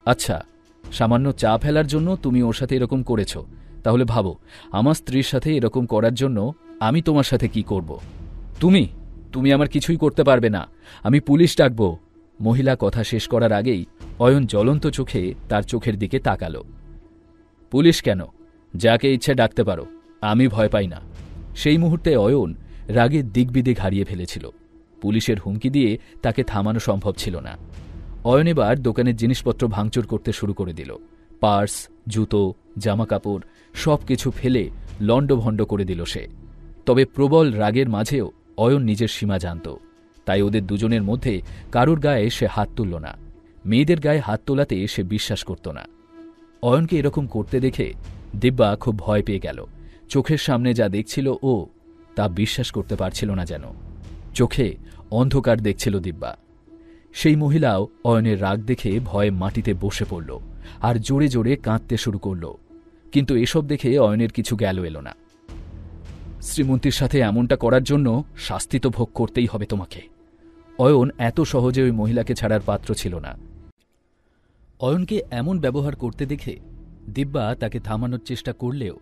আচ্ছা, সামান্য চা ফেলার জন্য তুমি ওর সাথে এরকম করেছ, তাহলে ভাবো আমার স্ত্রীর সাথে এরকম করার জন্য আমি তোমার সাথে কি করব? তুমি তুমি আমার কিছুই করতে পারবে না, আমি পুলিশ ডাকব। মহিলা কথা শেষ করার আগেই অয়ন জ্বলন্ত চোখে তার চোখের দিকে তাকালো। পুলিশ কেন? যাকে ইচ্ছে ডাকতে পারো, আমি ভয় পাই না। সেই মুহূর্তে অয়ন রাগে দিগবিদিক হারিয়ে ফেলেছিল। পুলিশের হুমকি দিয়ে তাকে থামানো সম্ভব ছিল না। অয়ন এবার দোকানের জিনিসপত্র ভাঙচুর করতে শুরু করে দিল। পার্স, জুতো, জামাকাপড় সব কিছু ফেলে লণ্ডভণ্ড করে দিল সে। তবে প্রবল রাগের মাঝেও অয়ন নিজের সীমা জানত, তাই ওদের দুজনের মধ্যে কারুর গায়ে সে হাত তুলল না। মেয়েদের গায়ে হাত তোলাতে সে বিশ্বাস করত না। অয়নকে এরকম করতে দেখে দিব্যা খুব ভয় পেয়ে গেল। চোখের সামনে যা দেখছিল ও তা বিশ্বাস করতে পারছিল না যেন। চোখে অন্ধকার দেখছিল দিব্যা। সেই মহিলাও অয়নের রাগ দেখে ভয়ে মাটিতে বসে পড়ল আর জোরে জোরে কাঁদতে শুরু করল। কিন্তু এসব দেখে অয়নের কিছু গেল এলো না। শ্রীমন্তীর সাথে এমনটা করার জন্য শাস্তি তো ভোগ করতেই হবে তোমাকে। অয়ন এত সহজে ওই মহিলাকে ছাড়ার পাত্র ছিল না। অয়নকে এমন ব্যবহার করতে দেখে দিব্যা তাকে থামানোর চেষ্টা করলেও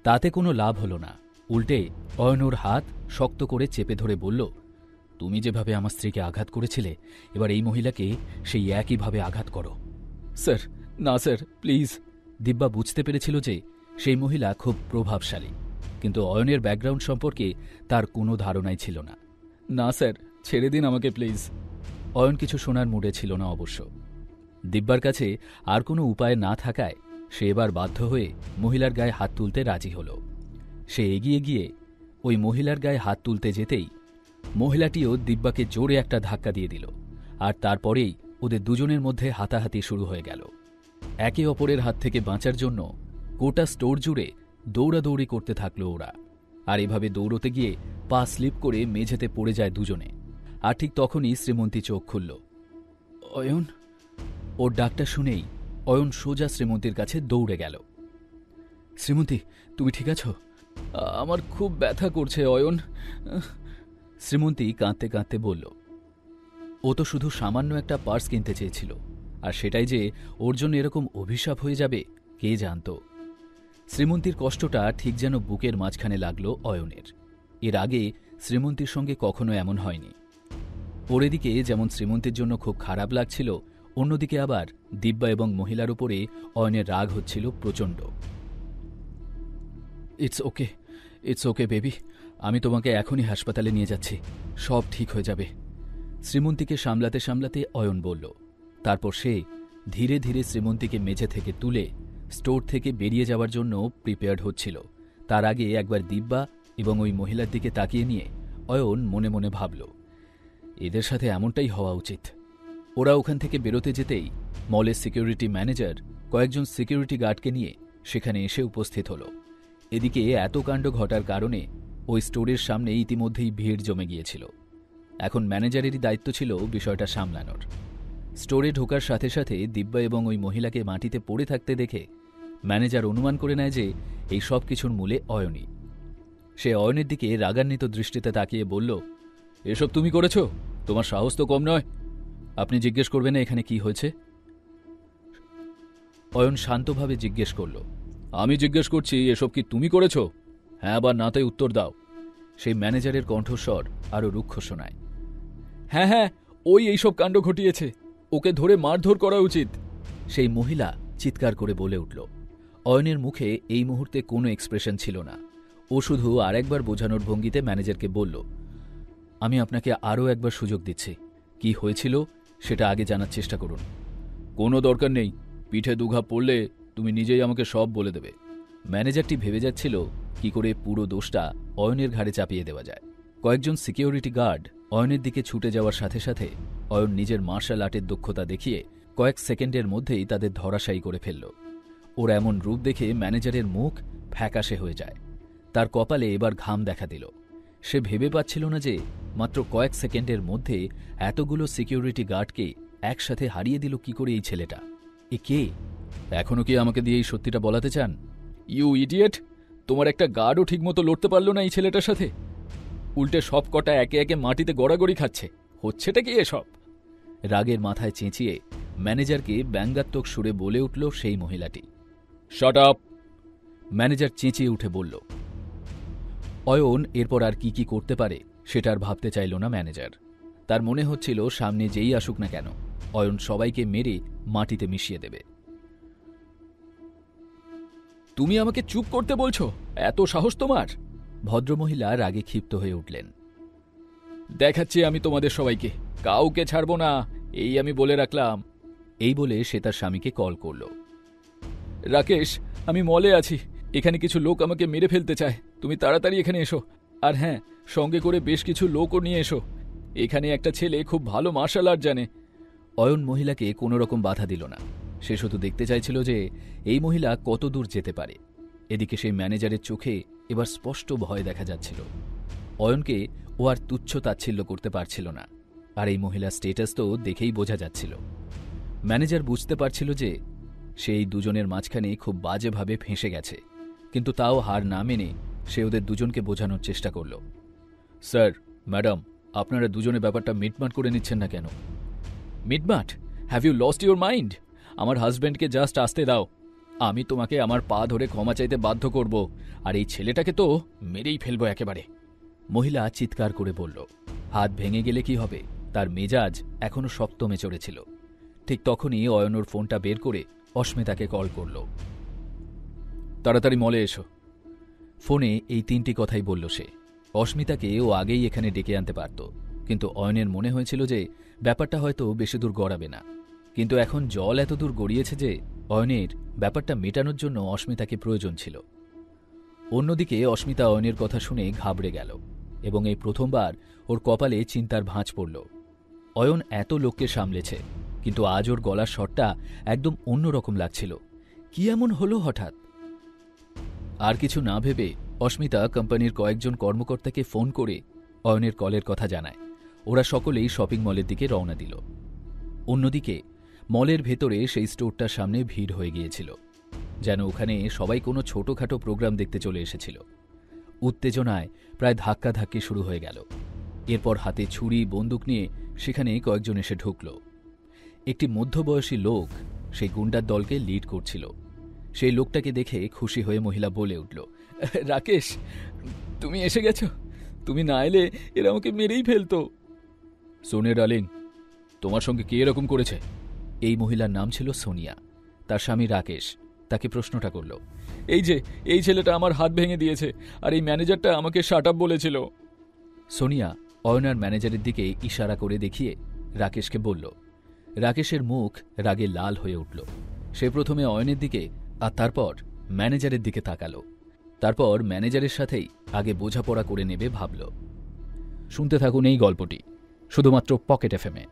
তাতে কোনো লাভ হল না। উল্টে অয়ন ওর হাত শক্ত করে চেপে ধরে বলল, তুমি যেভাবে আমার স্ত্রীকে আঘাত করেছিলে, এবার এই মহিলাকে সেই একইভাবে আঘাত করো। স্যার, না স্যার, প্লিজ। দিব্যা বুঝতে পেরেছিল যে সেই মহিলা খুব প্রভাবশালী, কিন্তু অয়নের ব্যাকগ্রাউন্ড সম্পর্কে তার কোনো ধারণাই ছিল না। না স্যার, ছেড়ে দিন আমাকে প্লিজ। অয়ন কিছু শোনার মুডে ছিল না অবশ্য। দিব্যার কাছে আর কোনো উপায় না থাকায় সে এবার বাধ্য হয়ে মহিলার গায়ে হাত তুলতে রাজি হল। সে এগিয়ে গিয়ে ওই মহিলার গায়ে হাত তুলতে যেতেই মহিলাটিও দিব্যাকে জোরে একটা ধাক্কা দিয়ে দিল, আর তারপরেই ওদের দুজনের মধ্যে হাতাহাতি শুরু হয়ে গেল। একে অপরের হাত থেকে বাঁচার জন্য গোটা স্টোর জুড়ে দৌড়াদৌড়ি করতে থাকল ওরা। আর এভাবে দৌড়তে গিয়ে পা স্লিপ করে মেঝেতে পড়ে যায় দুজনে। আর ঠিক তখনই শ্রীমন্তী চোখ খুলল। অয়ন? ওর ডাকটা শুনেই অয়ন সোজা শ্রীমন্তীর কাছে দৌড়ে গেল। শ্রীমন্তী, তুমি ঠিক আছো? আমার খুব ব্যথা করছে অয়ন। শ্রীমন্তী কাঁদতে কাঁদতে বলল, ও তো শুধু সামান্য একটা পার্স কিনতে চেয়েছিল, আর সেটাই যে ওর জন্য এরকম অভিশাপ হয়ে যাবে কে জানত। শ্রীমন্তীর কষ্টটা ঠিক যেন বুকের মাঝখানে লাগল অয়নের। এর আগে শ্রীমন্তীর সঙ্গে কখনো এমন হয়নি। ওর এদিকে যেমন শ্রীমন্তীর জন্য খুব খারাপ লাগছিল, অন্যদিকে আবার দিব্যা এবং মহিলার উপরে অয়নের রাগ হচ্ছিল প্রচণ্ড। ইটস ওকে বেবি, আমি তোমাকে এখনই হাসপাতালে নিয়ে যাচ্ছি, সব ঠিক হয়ে যাবে। শ্রীমন্তীকে সামলাতে সামলাতে অয়ন বলল। তারপর সে ধীরে ধীরে শ্রীমন্তীকে মেঝে থেকে তুলে স্টোর থেকে বেরিয়ে যাওয়ার জন্য প্রিপেয়ার্ড হচ্ছিল। তার আগে একবার দিব্যা এবং ওই মহিলার দিকে তাকিয়ে নিয়ে অয়ন মনে মনে ভাবল, এদের সাথে এমনটাই হওয়া উচিত। ওরা ওখান থেকে বেরোতে যেতেই মলের সিকিউরিটি ম্যানেজার কয়েকজন সিকিউরিটি গার্ডকে নিয়ে সেখানে এসে উপস্থিত হল। এদিকে এত কাণ্ড ঘটার কারণে ওই স্টোরের সামনে ইতিমধ্যেই ভিড় জমে গিয়েছিল। এখন ম্যানেজারেরই দায়িত্ব ছিল বিষয়টা সামলানোর। স্টোরে ঢোকার সাথে সাথে দিব্যা এবং ওই মহিলাকে মাটিতে পড়ে থাকতে দেখে ম্যানেজার অনুমান করে নেয় যে এই সব কিছুর মূলে অয়নই। সে অয়নের দিকে রাগান্বিত দৃষ্টিতে তাকিয়ে বলল, এসব তুমি করেছ? তোমার সাহস তো কম নয়। আপনি জিজ্ঞেস করবেন না এখানে কি হয়েছে? অয়ন শান্তভাবে জিজ্ঞেস করল, আমি জিজ্ঞেস করছি এসব কি তুমি করেছ? হ্যাঁ বা নাতে উত্তর দাও। সেই ম্যানেজারের কণ্ঠস্বর আরো রুক্ষ শোনায়। হ্যাঁ হ্যাঁ, ওই এইসব কাণ্ড ঘটিয়েছে, ওকে ধরে মারধর করা উচিত। সেই মহিলা চিৎকার করে বলে উঠল। অয়নের মুখে এই মুহূর্তে কোনো এক্সপ্রেশন ছিল না। ও শুধু আরেকবার বোঝানোর ভঙ্গিতে ম্যানেজারকে বলল, আমি আপনাকে আরও একবার সুযোগ দিচ্ছি, কি হয়েছিল সেটা আগে জানার চেষ্টা করুন। কোনো দরকার নেই, পিঠে দুঘা পড়লে তুমি নিজেই আমাকে সব বলে দেবে। ম্যানেজারটি ভেবে যাচ্ছিল কি করে পুরো দোষটা অয়নের ঘাড়ে চাপিয়ে দেওয়া যায়। কয়েকজন সিকিউরিটি গার্ড অয়নের দিকে ছুটে যাওয়ার সাথে সাথে অয়ন নিজের মার্শাল আর্টের দক্ষতা দেখিয়ে কয়েক সেকেন্ডের মধ্যেই তাদের ধরাশায়ী করে ফেলল। ওর এমন রূপ দেখে ম্যানেজারের মুখ ফ্যাকাশে হয়ে যায়। তার কপালে এবার ঘাম দেখা দিল। সে ভেবে পাচ্ছিল না যে মাত্র কয়েক সেকেন্ডের মধ্যে এতগুলো সিকিউরিটি গার্ডকে একসাথে হারিয়ে দিল কি করে এই ছেলেটা। এ কে? এখনও কি আমাকে দিয়ে এই সত্যিটা বলাতে চান? ইউ ইডিয়েট, তোমার একটা গার্ডও ঠিকমতো লড়তে পারল না এই ছেলেটার সাথে। উল্টে সব কটা একে একে মাটিতে গড়াগড়ি খাচ্ছে। হচ্ছেটা কি এসব? রাগের মাথায় চেঁচিয়ে ম্যানেজারকে ব্যঙ্গাত্মক সুরে বলে উঠল সেই মহিলাটি। Shut up! ম্যানেজার চেঁচিয়ে উঠে বলল। অয়ন এরপর আর কি কি করতে পারে সেটা আর ভাবতে চাইল না ম্যানেজার। তার মনে হচ্ছিল সামনে যেই আসুক না কেন অয়ন সবাইকে মেরে মাটিতে মিশিয়ে দেবে। তুমি আমাকে চুপ করতে বলছো? এত সাহস তোমার? ভদ্রমহিলা রাগে ক্ষিপ্ত হয়ে উঠলেন। দেখাচ্ছি আমি তোমাদের সবাইকে, কাউকে ছাড়ব না, এই আমি বলে রাখলাম। এই বলে সে তার স্বামীকে কল করল। রাকেশ, আমি মলে আছি, এখানে কিছু লোক আমাকে মেরে ফেলতে চায়, তুমি তাড়াতাড়ি এখানে এসো। আর হ্যাঁ, সঙ্গে করে বেশ কিছু লোকও নিয়ে এসো। এখানে একটা ছেলে খুব ভালো মার্শাল আর্ট জানে। অয়ন মহিলাকে কোনো রকম বাধা দিল না। সে শুধু দেখতে চাইছিল যে এই মহিলা কত দূর যেতে পারে। এদিকে সেই ম্যানেজারের চোখে এবার স্পষ্ট ভয় দেখা যাচ্ছিল। অয়নকে ও আর তুচ্ছ তাচ্ছিল্য করতে পারছিল না। আর এই মহিলার স্টেটাস তো দেখেই বোঝা যাচ্ছিল। ম্যানেজার বুঝতে পারছিল যে সেই দুজনের মাঝখানে খুব বাজেভাবে ফেঁসে গেছে, কিন্তু তাও হার না মেনে সে ওদের দুজনকে বোঝানোর চেষ্টা করল। স্যার, ম্যাডাম, আপনারা দুজনে ব্যাপারটা মিটমাট করে নিচ্ছেন না কেন? মিটমাট? Have you lost your mind? আমার হাজব্যান্ডকে জাস্ট আসতে দাও, আমি তোমাকে আমার পা ধরে ক্ষমা চাইতে বাধ্য করব, আর এই ছেলেটাকে তো মেরেই ফেলবো একেবারে। মহিলা চিৎকার করে বলল। হাত ভেঙে গেলে কি হবে, তার মেজাজ এখনো সপ্তমে চড়েছিল। ঠিক তখনই অয়নর ফোনটা বের করে অস্মিতাকে কল করল। তাড়াতাড়ি মলে এসো। ফোনে এই 3টি কথাই বলল সে। অস্মিতাকে ও আগেই এখানে ডেকে আনতে পারত, কিন্তু অয়নের মনে হয়েছিল যে ব্যাপারটা হয়তো বেশি দূর গড়াবে না। কিন্তু এখন জল এত দূর গড়িয়েছে যে অয়নের ব্যাপারটা মেটানোর জন্য অস্মিতাকে প্রয়োজন ছিল। অন্যদিকে অস্মিতা অয়নের কথা শুনে ঘাবড়ে গেল এবং এই প্রথমবার ওর কপালে চিন্তার ভাঁজ পড়ল। অয়ন এত লোককে সামলেছে, কিন্তু আজ ওর গলার স্বরটা একদম অন্যরকম লাগছিল। কি এমন হলো হঠাৎ? আর কিছু না ভেবে অস্মিতা কোম্পানির কয়েকজন কর্মকর্তাকে ফোন করে অয়নের কলের কথা জানায়। ওরা সকলেই শপিং মলের দিকে রওনা দিল। অন্যদিকে মলের ভেতরে সেই স্টোরটার সামনে ভিড় হয়ে গিয়েছিল, যেন ওখানে সবাই কোনো ছোটখাটো প্রোগ্রাম দেখতে চলে এসেছিল। উত্তেজনায় প্রায় ধাক্কাধাক্কি শুরু হয়ে গেল। এরপর হাতে ছুরি বন্দুক নিয়ে সেখানে কয়েকজন এসে ঢুকল। একটি মধ্যবয়সী লোক সেই গুন্ডার দলকে লিড করছিল। সেই লোকটাকে দেখে খুশি হয়ে মহিলা বলে উঠল, রাকেশ, তুমি এসে গেছো, তুমি না এলে এরা আমাকে মেরেই ফেলতো। সোনিয়া ডার্লিং, তোমার সঙ্গে কে এরকম করেছে? এই মহিলার নাম ছিল সোনিয়া। তার স্বামী রাকেশ তাকে প্রশ্নটা করল। এই ছেলেটা আমার হাত ভেঙে দিয়েছে, আর এই ম্যানেজারটা আমাকে শাট আপ বলেছিল। সোনিয়া অয়নার ম্যানেজারের দিকে ইশারা করে দেখিয়ে রাকেশকে বলল। রাকেশের মুখ রাগে লাল হয়ে উঠল। সে প্রথমে অয়নের দিকে আর তারপর ম্যানেজারের দিকে তাকালো। তারপর ম্যানেজারের সাথেই আগে বোঝাপড়া করে নেবে ভাবল। শুনতে থাকুন এই গল্পটি শুধুমাত্র পকেট এফএমে।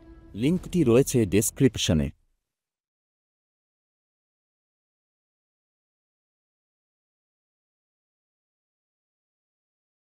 লিঙ্কটি রয়েছে ডেসক্রিপশনে।